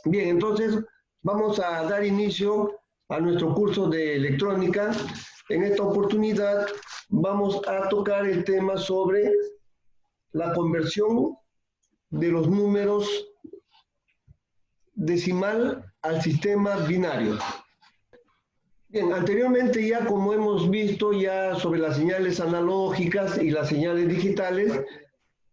Bien, entonces vamos a dar inicio a nuestro curso de electrónica. En esta oportunidad vamos a tocar el tema sobre la conversión de los números decimal al sistema binario. Bien, anteriormente ya como hemos visto ya sobre las señales analógicas y las señales digitales,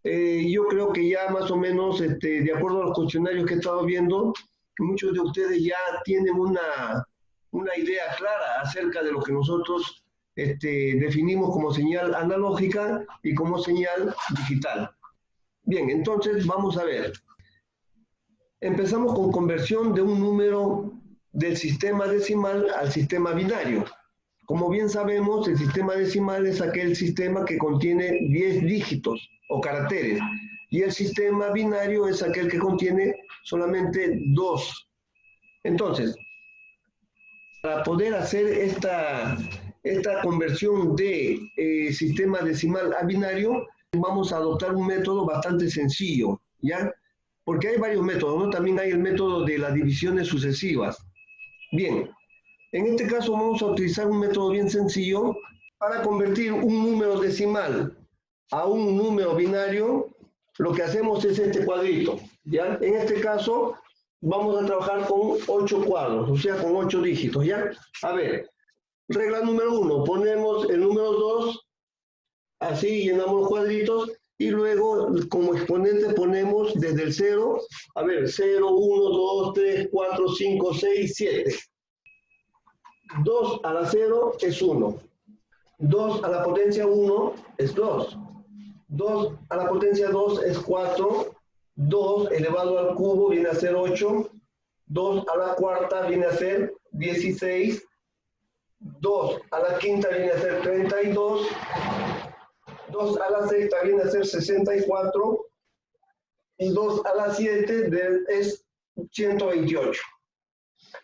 yo creo que ya más o menos, de acuerdo a los cuestionarios que he estado viendo, muchos de ustedes ya tienen una idea clara acerca de lo que nosotros definimos como señal analógica y como señal digital. Bien, entonces vamos a ver. Empezamos con conversión de un número del sistema decimal al sistema binario. Como bien sabemos, el sistema decimal es aquel sistema que contiene 10 dígitos o caracteres, y el sistema binario es aquel que contiene solamente 2. Entonces, para poder hacer esta conversión de sistema decimal a binario, vamos a adoptar un método bastante sencillo, ¿ya? Porque hay varios métodos, ¿no? También hay el método de las divisiones sucesivas. Bien, en este caso vamos a utilizar un método bien sencillo para convertir un número decimal a un número binario. Lo que hacemos es este cuadrito, ¿ya? En este caso vamos a trabajar con 8 cuadros, o sea, con 8 dígitos, ¿ya? A ver, regla número 1, ponemos el número 2, así llenamos los cuadritos, y luego como exponente ponemos desde el 0, a ver, 0, 1, 2, 3, 4, 5, 6, 7. 2 a la 0 es 1. 2 a la potencia 1 es 2. 2 a la potencia 2 es 4. 2 elevado al cubo viene a ser 8. 2 a la cuarta viene a ser 16. 2 a la quinta viene a ser 32. 2 a la sexta viene a ser 64. Y 2 a la 7 es 128.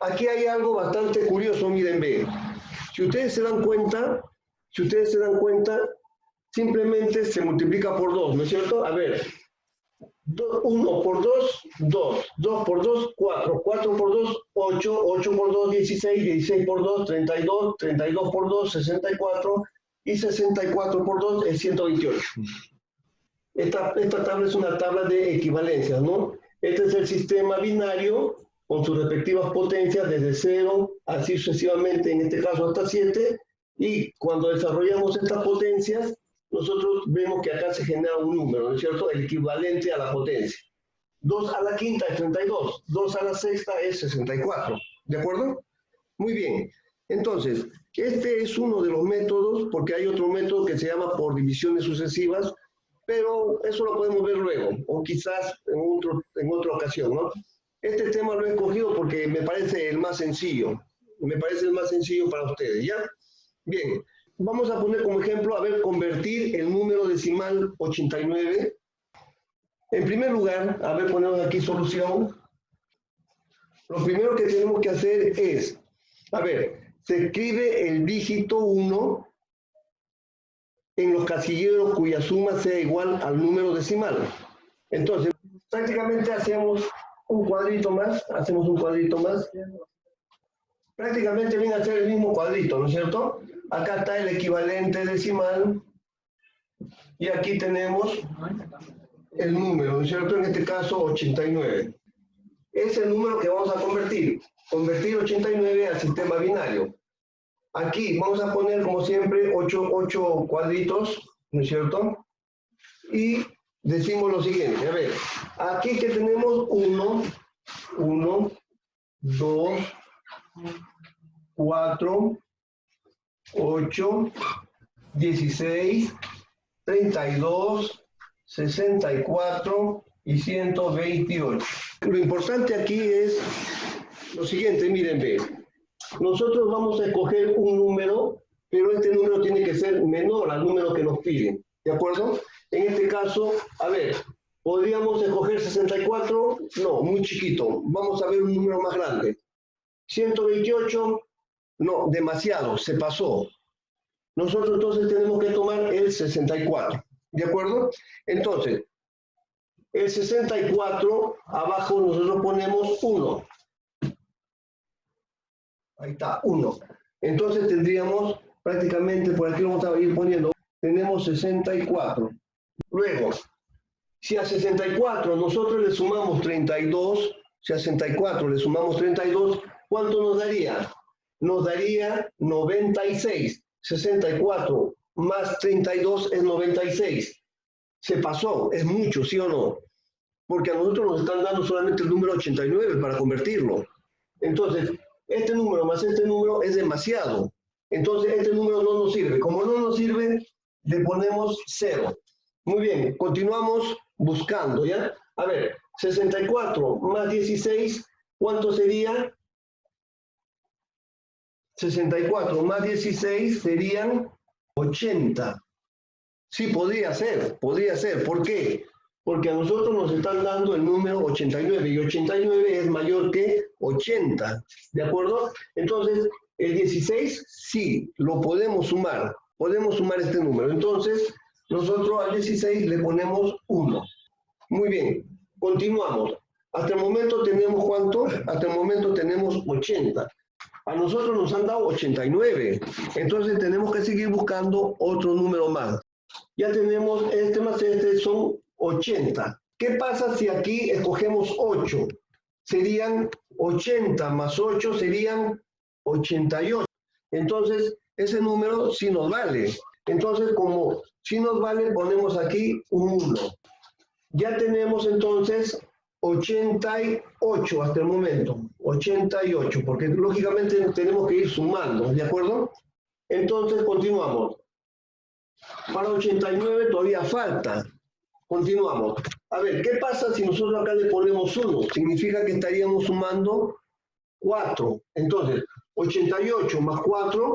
Aquí hay algo bastante curioso, miren, ve. Si ustedes se dan cuenta, simplemente se multiplica por 2, ¿no es cierto? A ver, 1 por 2, 2, 2 por 2, 4, 4 por 2, 8, 8 por 2, 16, 16 por 2, 32, 32 por 2, 64, y 64 por 2 es 128. Esta tabla es una tabla de equivalencias, ¿no? Este es el sistema binario con sus respectivas potencias desde 0, así sucesivamente, en este caso hasta 7, y cuando desarrollamos estas potencias, nosotros vemos que acá se genera un número, ¿no es cierto? El equivalente a la potencia. 2 a la quinta es 32, 2 a la sexta es 64, ¿de acuerdo? Muy bien, entonces, este es uno de los métodos, porque hay otro método que se llama por divisiones sucesivas, pero eso lo podemos ver luego, o quizás en otra ocasión, ¿no? Este tema lo he escogido porque me parece el más sencillo, para ustedes, ¿ya? Bien, vamos a poner como ejemplo, a ver, convertir el número decimal 89. En primer lugar, a ver, ponemos aquí solución. Lo primero que tenemos que hacer es, a ver, se escribe el dígito 1 en los casilleros cuya suma sea igual al número decimal. Entonces, prácticamente hacemos un cuadrito más, prácticamente viene a ser el mismo cuadrito, ¿no es cierto? Acá está el equivalente decimal, y aquí tenemos el número, ¿no es cierto? En este caso, 89. Es el número que vamos a convertir 89 al sistema binario. Aquí vamos a poner, como siempre, 8 cuadritos, ¿no es cierto? Y decimos lo siguiente, a ver, aquí que tenemos 1, 2, 4, 8, 16, 32, 64 y 128. Lo importante aquí es lo siguiente, miren, ve. Nosotros vamos a escoger un número, pero este número tiene que ser menor al número que nos piden, ¿de acuerdo? En este caso, a ver, ¿podríamos escoger 64? No, muy chiquito. Vamos a ver un número más grande. 128, no, demasiado, se pasó. Nosotros entonces tenemos que tomar el 64, ¿de acuerdo? Entonces, el 64, abajo nosotros ponemos 1. Ahí está, 1. Entonces tendríamos prácticamente, por aquí lo vamos a ir poniendo, tenemos 64. Luego, si a 64 nosotros le sumamos 32, si a 64 le sumamos 32, ¿cuánto nos daría? Nos daría 96. 64 más 32 es 96. Se pasó, es mucho, ¿sí o no? Porque a nosotros nos están dando solamente el número 89 para convertirlo. Entonces, este número más este número es demasiado. Entonces, este número no nos sirve. Como no nos sirve, le ponemos 0. Muy bien, continuamos buscando, ¿ya? A ver, 64 más 16, ¿cuánto sería? 64 más 16 serían 80. Sí, podría ser. ¿Por qué? Porque a nosotros nos están dando el número 89 y 89 es mayor que 80, ¿de acuerdo? Entonces, el 16 sí, lo podemos sumar este número. Entonces, nosotros al 16 le ponemos 1. Muy bien, continuamos. Hasta el momento tenemos ¿cuánto? Hasta el momento tenemos 80. A nosotros nos han dado 89. Entonces tenemos que seguir buscando otro número más. Ya tenemos este más este son 80. ¿Qué pasa si aquí escogemos 8? Serían 80 más 8 serían 88. Entonces, ese número sí nos vale. Entonces, como sí nos vale, ponemos aquí un 1. Ya tenemos entonces 88 hasta el momento. 88, porque lógicamente tenemos que ir sumando, ¿de acuerdo? Entonces, continuamos. Para 89 todavía falta. Continuamos. A ver, ¿qué pasa si nosotros acá le ponemos 1? Significa que estaríamos sumando 4. Entonces, 88 más 4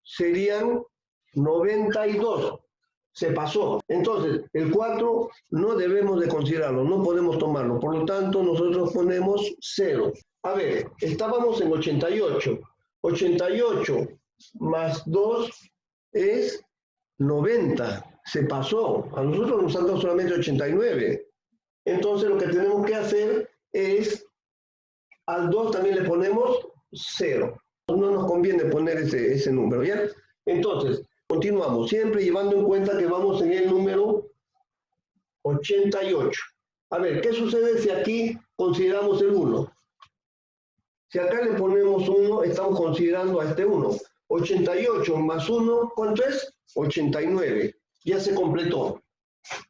serían 92. Se pasó. Entonces, el 4 no debemos de considerarlo, no podemos tomarlo. Por lo tanto, nosotros ponemos 0. A ver, estábamos en 88. 88 más 2 es 90. Se pasó. A nosotros nos han dado solamente 89. Entonces, lo que tenemos que hacer es, al 2 también le ponemos 0. No nos conviene poner ese número, ¿ya? Entonces, continuamos, siempre llevando en cuenta que vamos en el número 88. A ver, ¿qué sucede si aquí consideramos el 1? Si acá le ponemos 1, estamos considerando a este 1. 88 más 1, ¿cuánto es? 89. Ya se completó.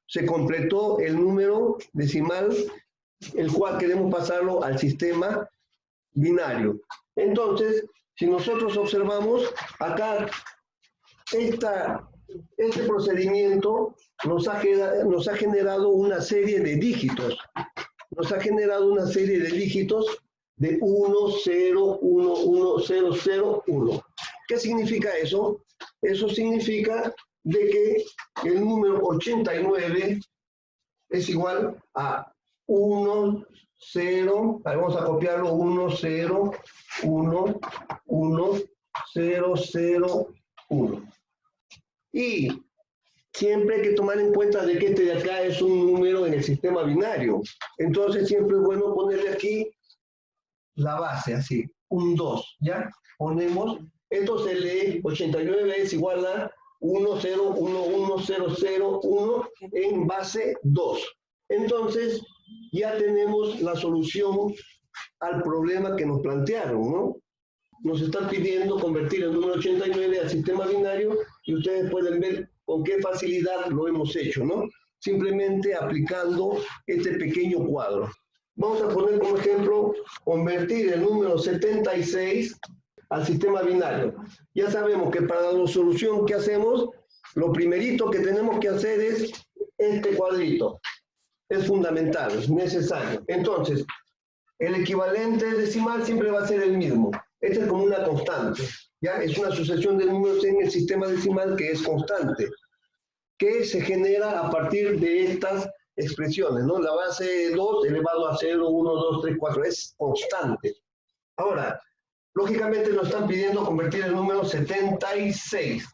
Se completó el número decimal, el cual queremos pasarlo al sistema binario. Entonces, si nosotros observamos, acá este procedimiento nos ha generado una serie de dígitos. Nos ha generado una serie de dígitos de 1, 0, 1, 1, 0, 0, 1. ¿Qué significa eso? Eso significa de que el número 89 es igual a 1, 0, vamos a copiarlo, 1, 0, 1, 1, 0, 0, 1. Y siempre hay que tomar en cuenta de que este de acá es un número en el sistema binario. Entonces siempre es bueno ponerle aquí la base, así, un 2, ¿ya? Ponemos, esto se lee, 89 es igual a 1, 0, 1, 1, 0, 0, 1 en base 2. Entonces, ya tenemos la solución al problema que nos plantearon, ¿no? Nos están pidiendo convertir el número 89 al sistema binario y ustedes pueden ver con qué facilidad lo hemos hecho, ¿no? Simplemente aplicando este pequeño cuadro. Vamos a poner como ejemplo convertir el número 76 al sistema binario. Ya sabemos que para la solución que hacemos, lo primerito que tenemos que hacer es este cuadrito. Es fundamental, es necesario. Entonces, el equivalente decimal siempre va a ser el mismo. Este es como una constante, ¿ya? Es una sucesión de números en el sistema decimal que es constante, que se genera a partir de estas expresiones, ¿no? La base 2 elevado a 0, 1, 2, 3, 4, es constante. Ahora, lógicamente nos están pidiendo convertir el número 76.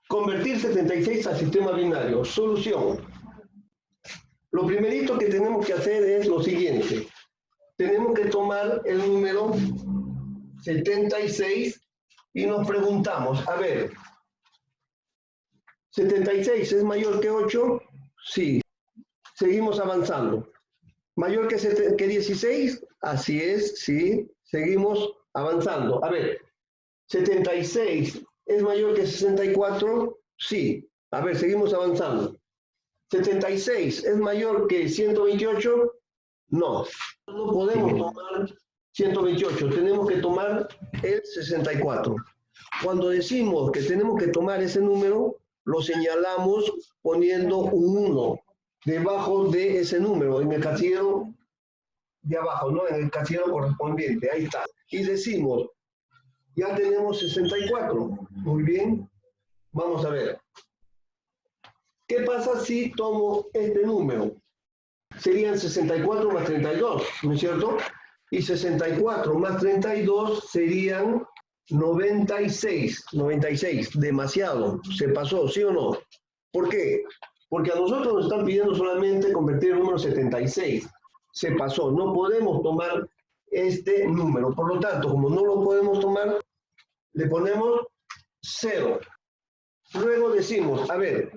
Convertir 76 al sistema binario. Solución. Lo primerito que tenemos que hacer es lo siguiente. Tenemos que tomar el número 76 y nos preguntamos, a ver, ¿76 es mayor que 8? Sí. Seguimos avanzando. ¿Mayor que 16? Así es, sí. Seguimos avanzando. A ver, ¿76 es mayor que 64? Sí. A ver, seguimos avanzando. ¿76 es mayor que 128? No. No podemos tomar 128, tenemos que tomar el 64. Cuando decimos que tenemos que tomar ese número, lo señalamos poniendo un 1 debajo de ese número, en el casillero de abajo, ¿no? En el casillero correspondiente, ahí está. Y decimos, ya tenemos 64. Muy bien, vamos a ver. ¿Qué pasa si tomo este número? Serían 64 más 32, ¿no es cierto? Y 64 más 32 serían 96. 96, demasiado, se pasó, ¿sí o no? ¿Por qué? Porque a nosotros nos están pidiendo solamente convertir el número 76. Se pasó, no podemos tomar este número. Por lo tanto, como no lo podemos tomar, le ponemos 0. Luego decimos, a ver,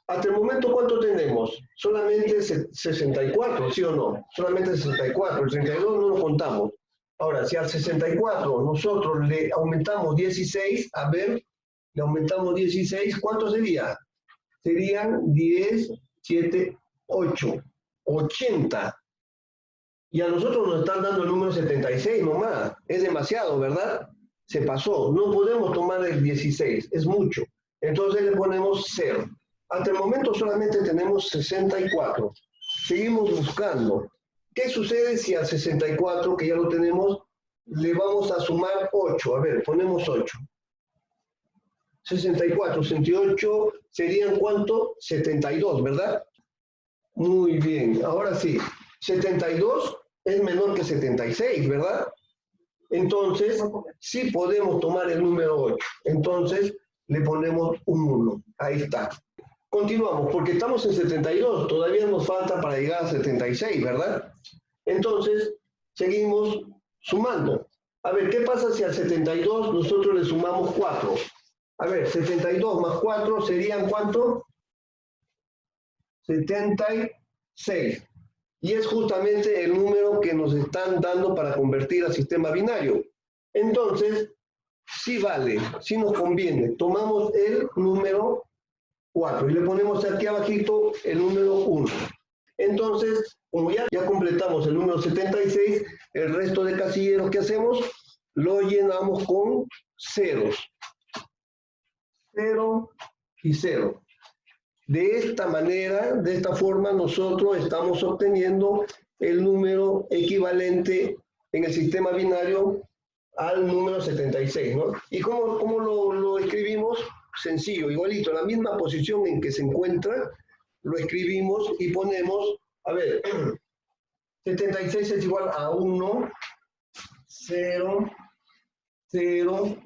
hasta el momento, ¿cuánto tenemos? Solamente 64, ¿sí o no? Solamente 64, el 32 no lo contamos. Ahora, si al 64 nosotros le aumentamos 16, a ver, le aumentamos 16, ¿cuánto sería? Serían 10, 7, 8, 80. Y a nosotros nos están dando el número 76 nomás. Es demasiado, ¿verdad? Se pasó. No podemos tomar el 16, es mucho. Entonces le ponemos 0. Hasta el momento solamente tenemos 64. Seguimos buscando. ¿Qué sucede si al 64, que ya lo tenemos, le vamos a sumar 8? A ver, ponemos 8. 64, 68, ¿serían cuánto? 72, ¿verdad? Muy bien, ahora sí. 72 es menor que 76, ¿verdad? Entonces, sí podemos tomar el número 8. Entonces, le ponemos un 1. Ahí está. Continuamos, porque estamos en 72, todavía nos falta para llegar a 76, ¿verdad? Entonces, seguimos sumando. A ver, ¿qué pasa si al 72 nosotros le sumamos 4? A ver, 72 más 4 serían ¿cuánto? 76. Y es justamente el número que nos están dando para convertir al sistema binario. Entonces, sí vale, sí nos conviene. Tomamos el número 4 y le ponemos aquí abajito el número 1. Entonces, como ya completamos el número 76, el resto de casilleros que hacemos lo llenamos con ceros. 0 y 0. De esta manera, de esta forma, nosotros estamos obteniendo el número equivalente en el sistema binario al número 76, ¿no? ¿Y cómo lo escribimos? Sencillo, igualito, en la misma posición en que se encuentra, lo escribimos y ponemos, a ver, 76 es igual a 1, 0, 0,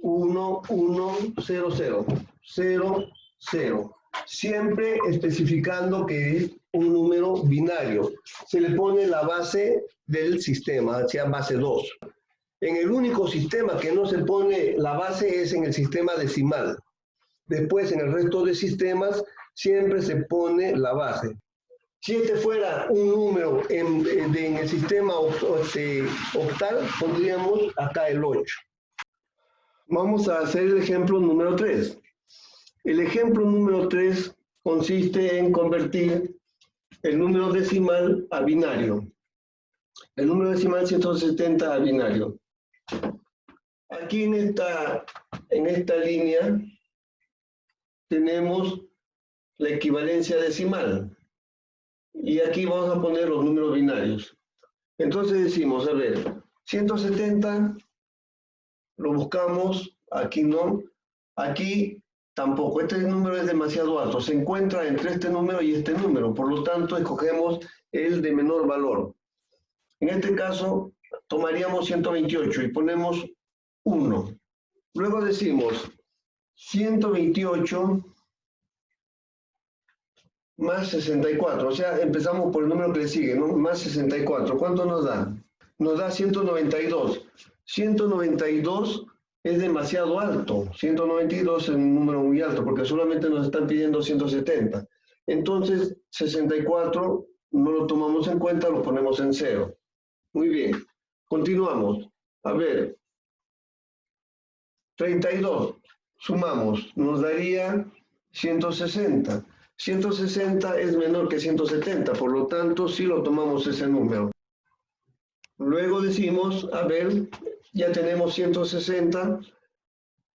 1, 1, 0, 0, 0, 0. Siempre especificando que es un número binario. Se le pone la base del sistema, sea base 2. En el único sistema que no se pone la base es en el sistema decimal. Después, en el resto de sistemas, siempre se pone la base. Si este fuera un número en el sistema octal, pondríamos acá el 8. Vamos a hacer el ejemplo número 3. El ejemplo número 3 consiste en convertir el número decimal a binario. El número decimal 170 a binario. Aquí en esta línea tenemos la equivalencia decimal. Y aquí vamos a poner los números binarios. Entonces decimos, a ver, 170 lo buscamos, aquí no, aquí tampoco, este número es demasiado alto, se encuentra entre este número y este número, por lo tanto escogemos el de menor valor. En este caso tomaríamos 128 y ponemos 1. Luego decimos 128 más 64. O sea, empezamos por el número que le sigue, ¿no? Más 64. ¿Cuánto nos da? Nos da 192. 192 es demasiado alto. 192 es un número muy alto porque solamente nos están pidiendo 170. Entonces, 64 no lo tomamos en cuenta, lo ponemos en 0. Muy bien. Continuamos. A ver. 32. Sumamos. Nos daría 160. 160 es menor que 170, por lo tanto, sí lo tomamos ese número. Luego decimos, a ver, ya tenemos 160.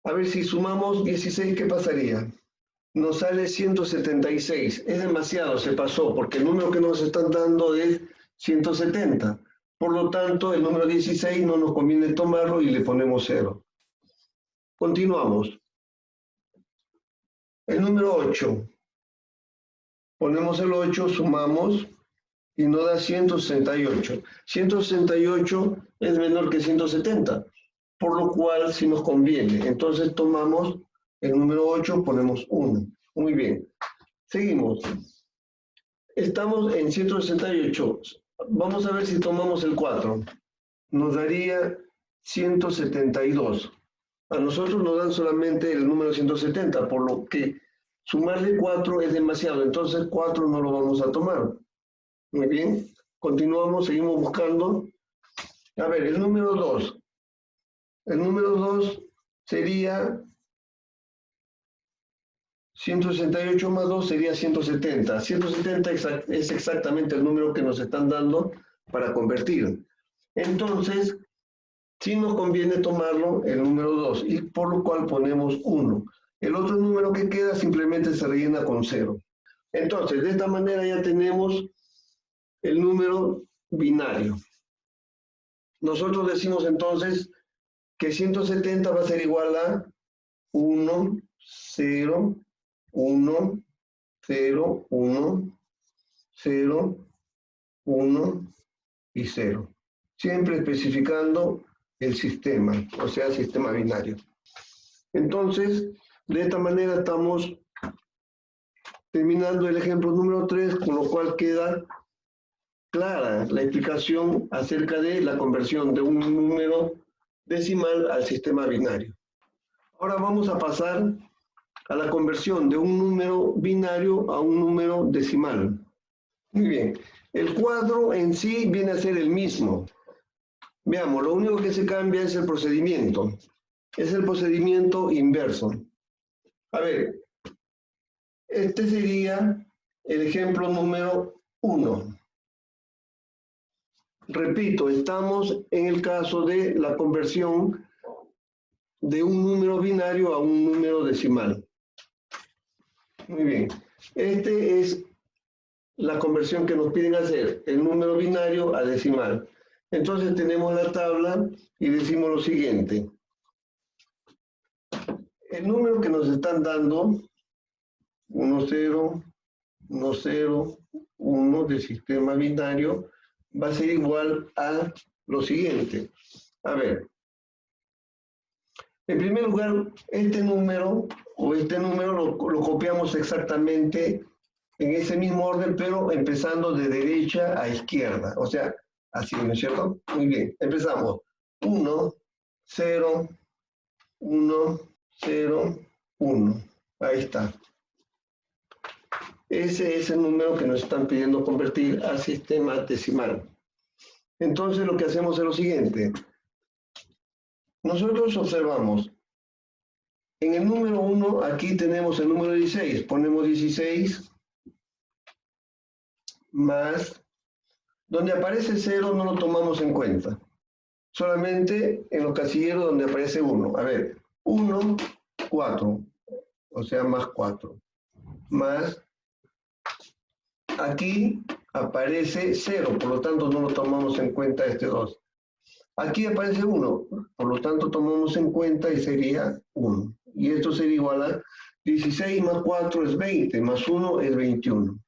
A ver, si sumamos 16, ¿qué pasaría? Nos sale 176. Es demasiado, se pasó, porque el número que nos están dando es 170. Por lo tanto, el número 16 no nos conviene tomarlo y le ponemos 0. Continuamos. El número 8. Ponemos el 8, sumamos y nos da 168. 168 es menor que 170, por lo cual sí nos conviene. Entonces tomamos el número 8, ponemos 1. Muy bien. Seguimos. Estamos en 168. Vamos a ver si tomamos el 4. Nos daría 172. A nosotros nos dan solamente el número 170, por lo que sumarle 4 es demasiado. Entonces 4 no lo vamos a tomar. Muy bien. Continuamos, seguimos buscando. A ver, el número 2. El número 2 sería 168 más 2 sería 170. 170 es exactamente el número que nos están dando para convertir. Entonces, sí nos conviene tomarlo el número 2, y por lo cual ponemos 1. El otro número que queda simplemente se rellena con 0. Entonces, de esta manera ya tenemos el número binario. Nosotros decimos entonces que 170 va a ser igual a 1, 0, 1, 0, 1, 0, 1 y 0. Siempre especificando el sistema, o sea, el sistema binario. Entonces, de esta manera estamos terminando el ejemplo número 3, con lo cual queda clara la explicación acerca de la conversión de un número decimal al sistema binario. Ahora vamos a pasar a la conversión de un número binario a un número decimal. Muy bien, el cuadro en sí viene a ser el mismo. Veamos, lo único que se cambia es el procedimiento. Es el procedimiento inverso. A ver, este sería el ejemplo número 1. Repito, estamos en el caso de la conversión de un número binario a un número decimal. Muy bien. Este es la conversión que nos piden hacer, el número binario a decimal. Entonces tenemos la tabla y decimos lo siguiente. El número que nos están dando, 1, 0, 1, 0, 1 del sistema binario, va a ser igual a lo siguiente. A ver, en primer lugar, este número lo copiamos exactamente en ese mismo orden, pero empezando de derecha a izquierda. O sea, así, ¿no es cierto? Muy bien, empezamos. 1, 0, 1, 0, 1. Ahí está. Ese es el número que nos están pidiendo convertir al sistema decimal. Entonces lo que hacemos es lo siguiente. Nosotros observamos, en el número 1, aquí tenemos el número 16. Ponemos 16 más, donde aparece 0 no lo tomamos en cuenta. Solamente en los casilleros donde aparece 1. A ver, 1, 4, o sea, más 4. Más, aquí aparece 0, por lo tanto no lo tomamos en cuenta este 2. Aquí aparece 1, por lo tanto tomamos en cuenta y sería 1. Y esto sería igual a 16 más 4 es 20, más 1 es 21.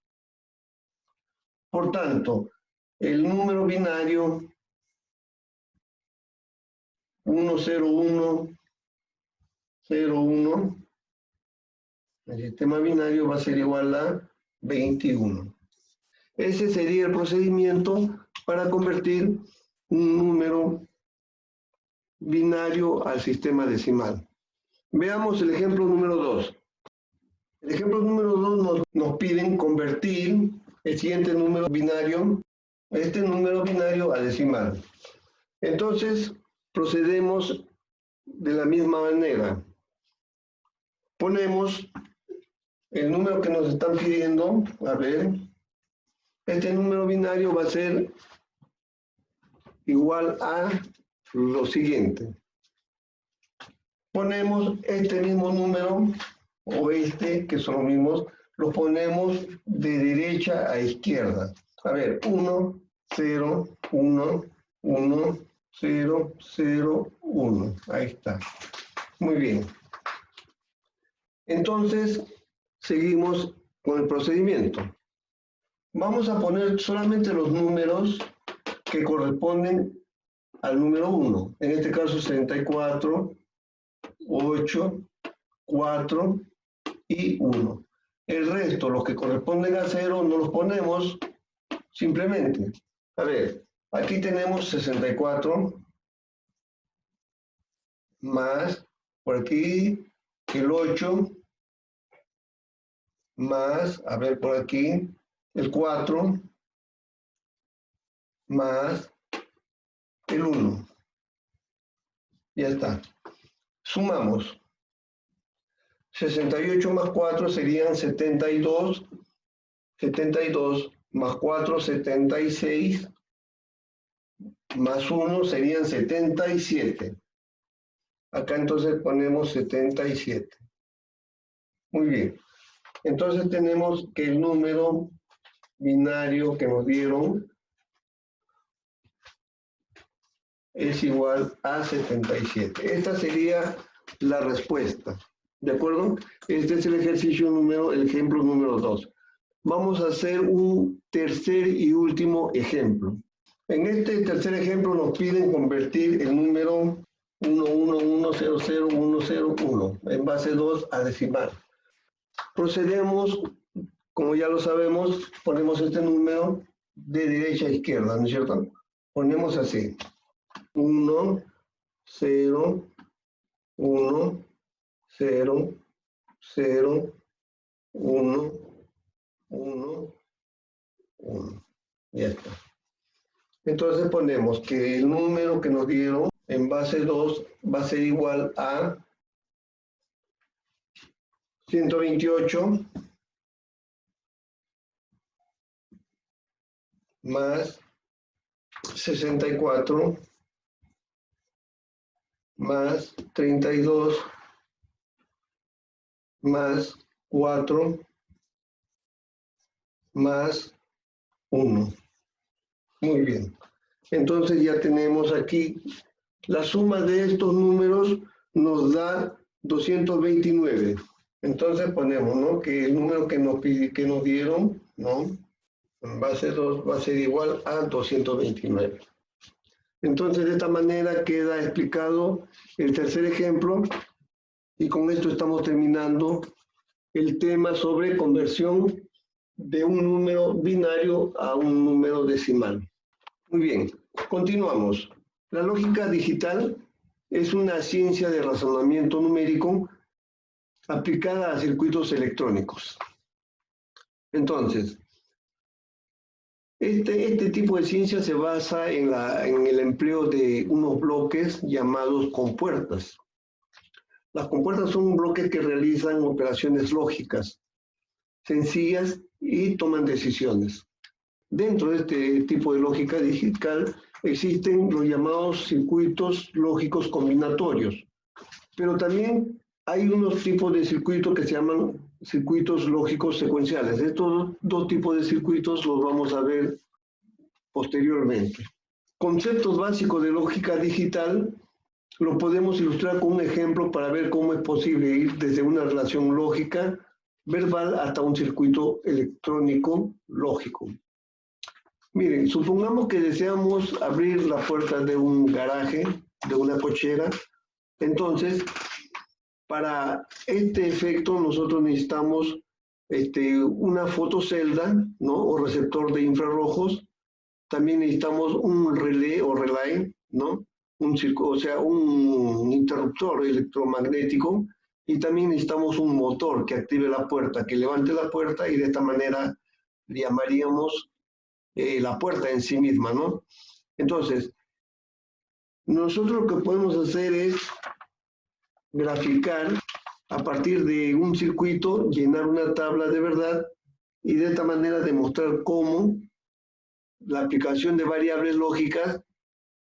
Por tanto, el número binario 1, 0, 1, 0, 1, el sistema binario va a ser igual a 21. Ese sería el procedimiento para convertir un número binario al sistema decimal. Veamos el ejemplo número 2. El ejemplo número 2 nos piden convertir el siguiente número binario, este número binario a decimal. Entonces, procedemos de la misma manera. Ponemos el número que nos están pidiendo, a ver, este número binario va a ser igual a lo siguiente. Ponemos este mismo número, o este, que son los mismos, los ponemos de derecha a izquierda. A ver, 1, 0, 1, 1, 0, 0, 1. Ahí está. Muy bien. Entonces, seguimos con el procedimiento. Vamos a poner solamente los números que corresponden al número 1. En este caso, 64, 8, 4 y 1. El resto, los que corresponden a 0, no los ponemos simplemente. A ver, aquí tenemos 64 más, por aquí, el 8 más, a ver, por aquí, el 4 más el 1. Ya está. Sumamos. 68 más 4 serían 72. 72 más 4, 76. Más 1 serían 77. Acá entonces ponemos 77. Muy bien. Entonces tenemos que el número binario que nos dieron es igual a 77. Esta sería la respuesta. ¿De acuerdo? Este es el ejemplo número 2. Vamos a hacer un tercer y último ejemplo. En este tercer ejemplo nos piden convertir el número 111000101 en base 2 a decimal. Procedemos, como ya lo sabemos, ponemos este número de derecha a izquierda, ¿no es cierto? Ponemos así. 1, 0, 1, 0, 0, 1, 1, 1. Ya está. Entonces ponemos que el número que nos dieron en base 2 va a ser igual a 128 más 64 más 32 más 4 más 1. Muy bien. Entonces ya tenemos aquí la suma de estos números nos da 229. Entonces ponemos, ¿no?, que el número que nos dieron, ¿no?, en base 2 va a ser igual a 229. Entonces de esta manera queda explicado el tercer ejemplo y con esto estamos terminando el tema sobre conversión de un número binario a un número decimal. Muy bien, continuamos. La lógica digital es una ciencia de razonamiento numérico aplicada a circuitos electrónicos. Entonces, este tipo de ciencia se basa en el empleo de unos bloques llamados compuertas. Las compuertas son bloques que realizan operaciones lógicas, sencillas y toman decisiones. Dentro de este tipo de lógica digital existen los llamados circuitos lógicos combinatorios, pero también hay unos tipos de circuitos que se llaman circuitos lógicos secuenciales. Estos dos tipos de circuitos los vamos a ver posteriormente. Conceptos básicos de lógica digital lo podemos ilustrar con un ejemplo para ver cómo es posible ir desde una relación lógica verbal hasta un circuito electrónico lógico. Miren, supongamos que deseamos abrir la puerta de un garaje, de una cochera. Entonces, para este efecto nosotros necesitamos una fotocelda, ¿no? O receptor de infrarrojos. También necesitamos un relé o relay, ¿no? O sea, un interruptor electromagnético. Y también necesitamos un motor que active la puerta, que levante la puerta, y de esta manera le llamaríamos la puerta en sí misma, ¿no? Entonces, nosotros lo que podemos hacer es graficar a partir de un circuito, llenar una tabla de verdad y de esta manera demostrar cómo la aplicación de variables lógicas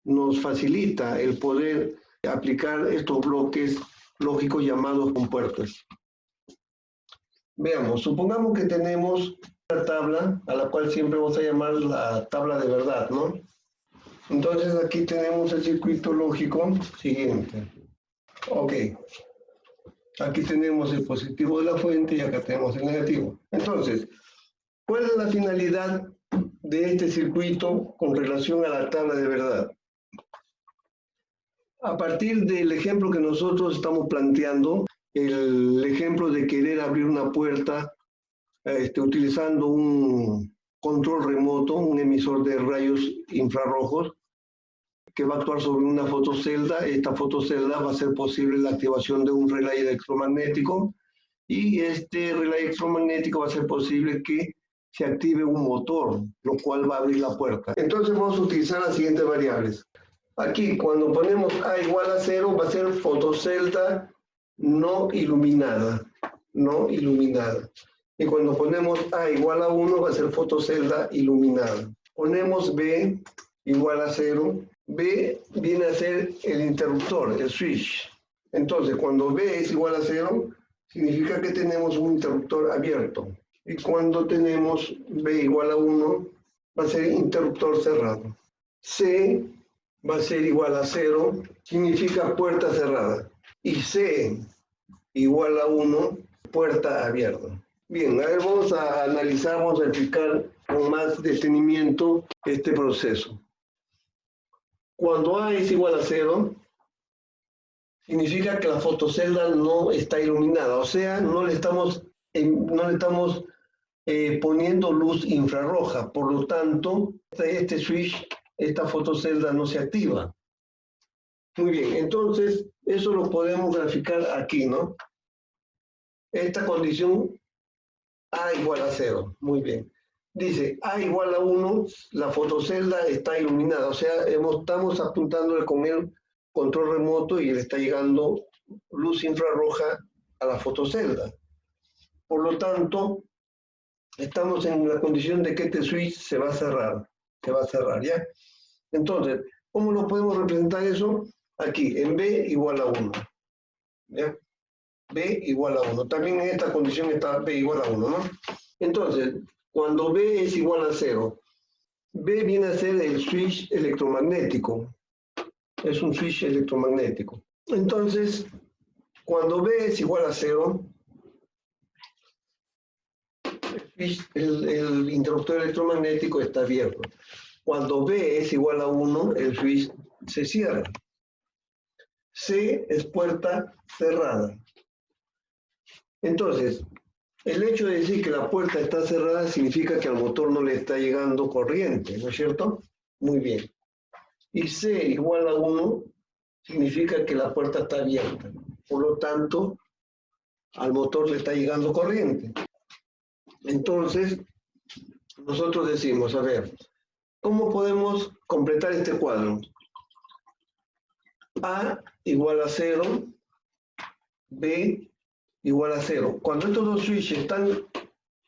nos facilita el poder aplicar estos bloques lógicos llamados compuertas. Veamos, supongamos que tenemos una tabla a la cual siempre vamos a llamar la tabla de verdad, ¿no? Entonces aquí tenemos el circuito lógico siguiente. Ok. Aquí tenemos el positivo de la fuente y acá tenemos el negativo. Entonces, ¿cuál es la finalidad de este circuito con relación a la tabla de verdad? A partir del ejemplo que nosotros estamos planteando, el ejemplo de querer abrir una puerta utilizando un control remoto, un emisor de rayos infrarrojos, que va a actuar sobre una fotocelda. Esta fotocelda va a hacer posible la activación de un relay electromagnético, y este relay electromagnético va a hacer posible que se active un motor, lo cual va a abrir la puerta. Entonces vamos a utilizar las siguientes variables. Aquí, cuando ponemos A igual a 0, va a ser fotocelda no iluminada, no iluminada. Y cuando ponemos A igual a 1, va a ser fotocelda iluminada. Ponemos B igual a 0. B viene a ser el interruptor, el switch. Entonces, cuando B es igual a 0, significa que tenemos un interruptor abierto. Y cuando tenemos B igual a 1, va a ser interruptor cerrado. C va a ser igual a 0, significa puerta cerrada. Y C igual a 1, puerta abierta. Bien, a ver, vamos a analizar, vamos a explicar con más detenimiento este proceso. Cuando A es igual a 0, significa que la fotocelda no está iluminada, o sea, no le estamos poniendo luz infrarroja. Por lo tanto, este switch, esta fotocelda no se activa. Muy bien, entonces eso lo podemos graficar aquí, ¿no? Esta condición A igual a 0, muy bien. Dice A igual a 1, la fotocelda está iluminada, o sea, estamos apuntándole con el control remoto y le está llegando luz infrarroja a la fotocelda. Por lo tanto, estamos en la condición de que este switch se va a cerrar, ¿ya? Entonces, ¿cómo lo podemos representar eso? Aquí, en B igual a 1, ¿ya? B igual a 1. También en esta condición está B igual a 1, ¿no? Entonces, cuando B es igual a 0, B viene a ser el switch electromagnético. Es un switch electromagnético. Entonces, cuando B es igual a 0, el interruptor electromagnético está abierto. Cuando B es igual a 1, el switch se cierra. C es puerta cerrada. Entonces, el hecho de decir que la puerta está cerrada significa que al motor no le está llegando corriente, ¿no es cierto? Muy bien. Y C igual a 1 significa que la puerta está abierta. Por lo tanto, al motor le está llegando corriente. Entonces, nosotros decimos, a ver, ¿cómo podemos completar este cuadro? A igual a 0, B igual a 0. Cuando estos dos switches están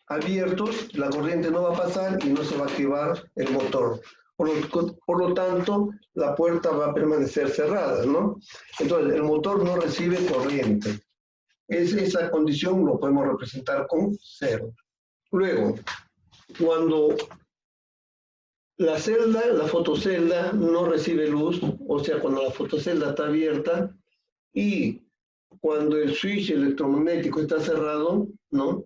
abiertos, la corriente no va a pasar y no se va a activar el motor. Por lo tanto, la puerta va a permanecer cerrada, ¿no? Entonces, el motor no recibe corriente. Esa condición lo podemos representar con 0. Luego, cuando la fotocelda no recibe luz, o sea, cuando la fotocelda está abierta, y cuando el switch electromagnético está cerrado, ¿no?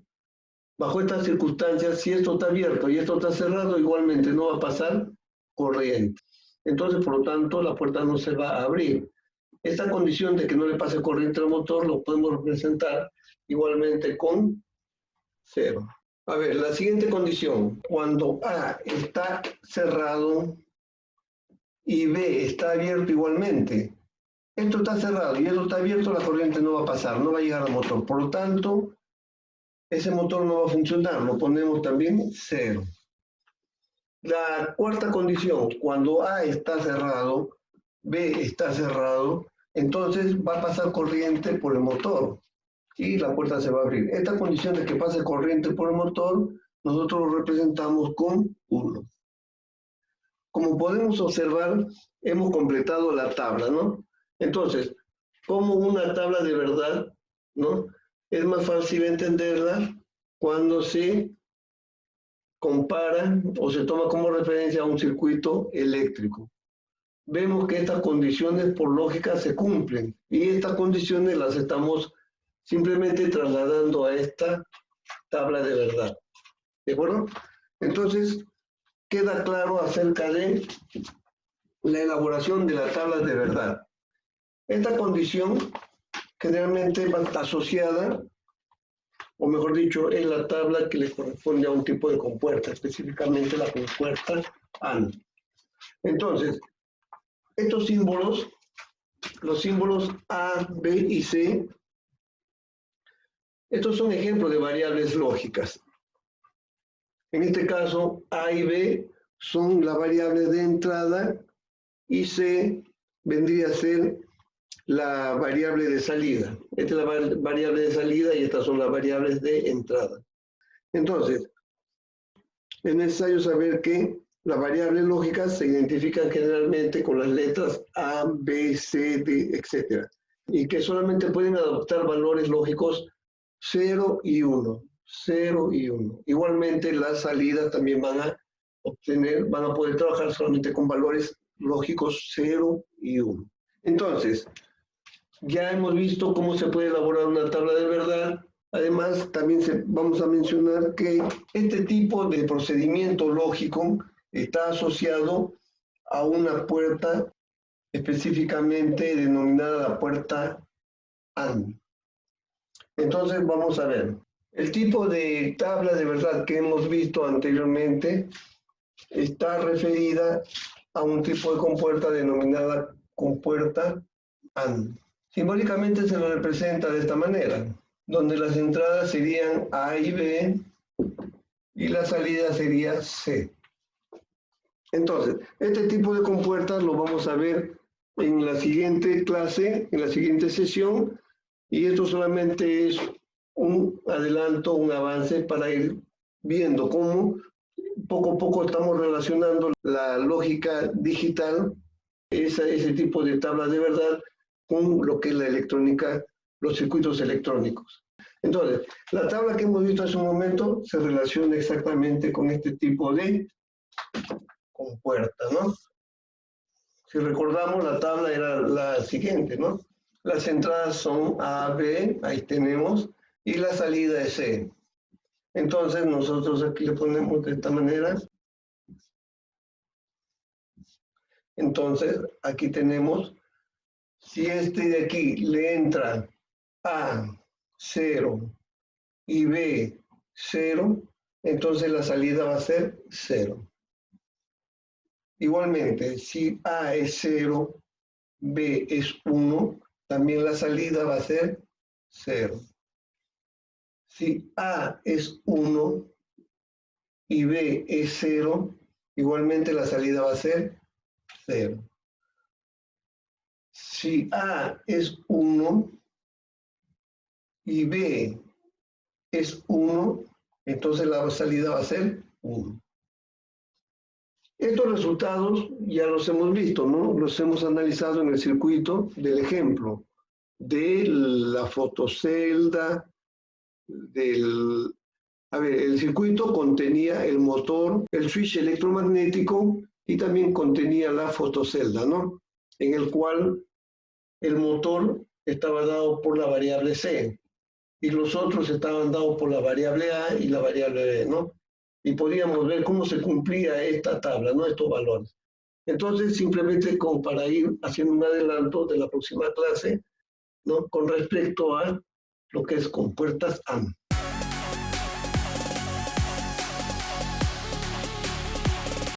Bajo estas circunstancias, si esto está abierto y esto está cerrado, igualmente no va a pasar corriente. Entonces, por lo tanto, la puerta no se va a abrir. Esta condición de que no le pase corriente al motor lo podemos representar igualmente con 0. A ver, la siguiente condición. Cuando A está cerrado y B está abierto igualmente. Esto está cerrado y esto está abierto, la corriente no va a pasar, no va a llegar al motor. Por lo tanto, ese motor no va a funcionar. Lo ponemos también 0. La cuarta condición, cuando A está cerrado, B está cerrado, entonces va a pasar corriente por el motor y la puerta se va a abrir. Esta condición de que pase corriente por el motor, nosotros lo representamos con 1. Como podemos observar, hemos completado la tabla, ¿no? Entonces, como una tabla de verdad, ¿no? Es más fácil entenderla cuando se compara o se toma como referencia a un circuito eléctrico. Vemos que estas condiciones por lógica se cumplen y estas condiciones las estamos simplemente trasladando a esta tabla de verdad. ¿De acuerdo? Entonces, queda claro acerca de la elaboración de la tabla de verdad. Esta condición generalmente va asociada, o mejor dicho, es la tabla que le corresponde a un tipo de compuerta, específicamente la compuerta AND. Entonces, estos símbolos, los símbolos A, B y C, estos son ejemplos de variables lógicas. En este caso, A y B son las variables de entrada y C vendría a ser la variable de salida. Esta es la variable de salida y estas son las variables de entrada. Entonces, es necesario saber que las variables lógicas se identifican generalmente con las letras A, B, C, D, etc. Y que solamente pueden adoptar valores lógicos 0 y 1. 0 y 1. Igualmente, las salidas también van a poder trabajar solamente con valores lógicos 0 y 1. Entonces, ya hemos visto cómo se puede elaborar una tabla de verdad. Además, también vamos a mencionar que este tipo de procedimiento lógico está asociado a una puerta específicamente denominada la puerta AND. Entonces, vamos a ver. El tipo de tabla de verdad que hemos visto anteriormente está referida a un tipo de compuerta denominada compuerta AND. Simbólicamente se lo representa de esta manera, donde las entradas serían A y B y la salida sería C. Entonces, este tipo de compuertas lo vamos a ver en la siguiente clase, en la siguiente sesión, y esto solamente es un adelanto, un avance para ir viendo cómo poco a poco estamos relacionando la lógica digital, ese tipo de tablas de verdad, con lo que es la electrónica, los circuitos electrónicos. Entonces, la tabla que hemos visto hace un momento se relaciona exactamente con este tipo de compuerta, ¿no? Si recordamos, la tabla era la siguiente, ¿no? Las entradas son A, B, ahí tenemos, y la salida es C. Entonces, nosotros aquí le ponemos de esta manera. Entonces, aquí tenemos, si este de aquí le entra A 0 y B 0, entonces la salida va a ser 0. Igualmente, si A es 0, B es 1, también la salida va a ser 0. Si A es 1 y B es 0, igualmente la salida va a ser 0. Si A es 1 y B es 1, entonces la salida va a ser 1. Estos resultados ya los hemos visto, ¿no? Los hemos analizado en el circuito del ejemplo de la fotocelda, el circuito contenía el motor, el switch electromagnético y también contenía la fotocelda, ¿no? En el cual el motor estaba dado por la variable C y los otros estaban dados por la variable A y la variable B, ¿no? Y podíamos ver cómo se cumplía esta tabla, ¿no? Estos valores. Entonces, simplemente como para ir haciendo un adelanto de la próxima clase, ¿no? Con respecto a lo que es compuertas AND.